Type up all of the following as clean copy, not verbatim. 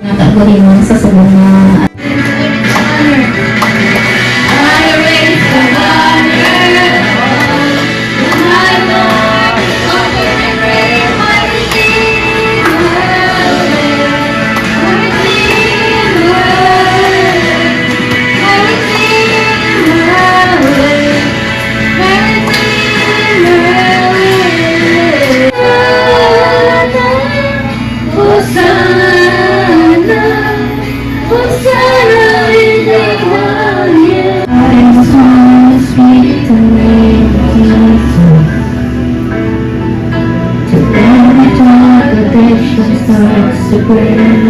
Natagawin mo sa sunod na starts to burn.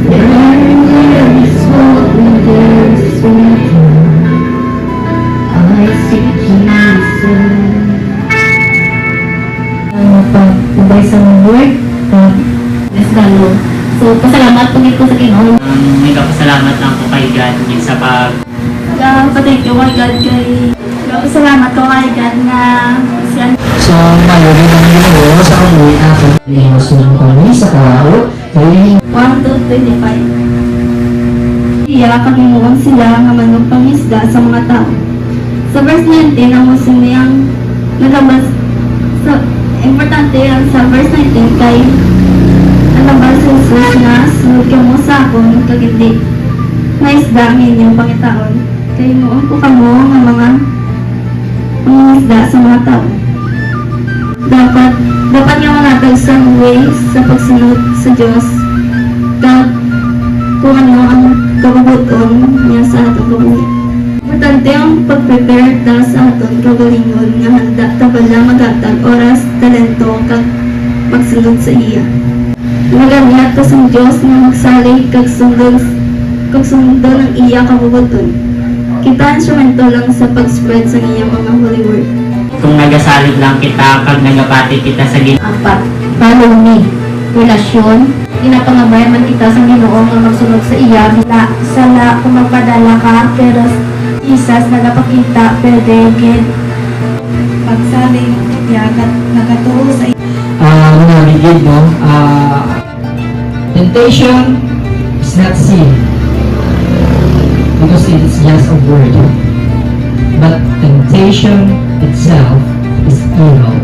There is hope when there is winter. I see Jesus. Pag-ubay sa word, let's go. So, pasalamat po dito sa Ginoo. May kapasalamat lang po kay God din sa pag... Thank you kay God kay... Salamat ko kay God na siya. So, malagay ng Ginoo sa kabuhi natin. Ihasunod kami sa tao. 1 to 25. Iya, kaginuwang sila nga manong pangisda sa mga tao. Sa verse 19, ang musin niyang nalabas sa importante ang sa verse 19 kay nalabas sa Jesus na sunod ka mo sa akong kagindi na isda ang inyong pangitaon. Kay noon po kamo nga mga isda sa mga tao. Dapat nga manatag sa way sa pagsunod sa Diyos kung ano ang kabubuton niya sa atong kabuhi. Importante ang pag-prepare ta sa atong kagalingon nga handa tabala magatag oras, talento kag magsunod sa iya. Magangat ka sa Diyos na magsalig kag sunod ng iya kabubuton. Kita instrumento lang sa pag-spread sa iyang mga holy word. Kung nagasalig lang kita, pag nagapati kita sa Ginoo. 4. Follow me. Relasyon. Ginapangabayaman kita sa Ginoo nga magsunod sa iya. Sala kung magpadala ka, pero Jesus nagapakita, pwede gid pagsalig yagat nakatuo sa iya. Nabigid, no? Temptation is not sin. Because it's just a word. But temptation itself is evil.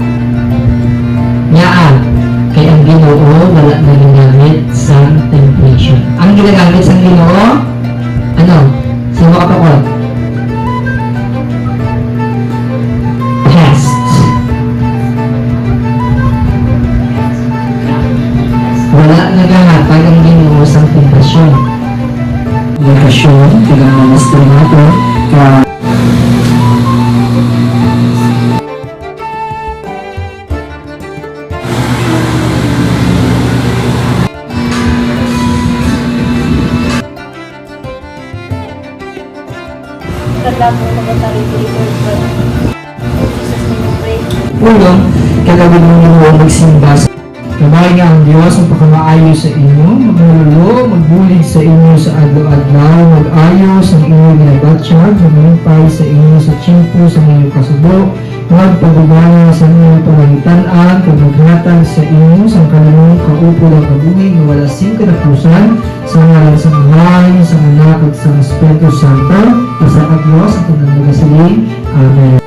Yaan, kaya ang Ginoo wala na ginagamit sa temptation. Ang ginagamit sa Ginoo, ano? Sino kapakot? Test. Wala nagahatag ang Ginoo sa temptation. Lokasyon, kailang minister nato, Unang, kagawin mo Ginoo magsimba sa kamay nga ang Diyos ang pakamaayo sa inyo, maglululo, magbulig sa inyo sa adlaw-adlaw, mag-ayos ang inyong ginabatsyag, magmumpay sa inyo sa tiyempo sa inyong kasubo, magpagubana sa inyong panangitan-an, pagmaghatag sa inyo sa kalimong kaupo ng kabuhi na wala sing katapusan, sa ngalan sa Amay, sa Anak at sa Espiritu Santo, sa Diyos at ang nagasiling. Amen.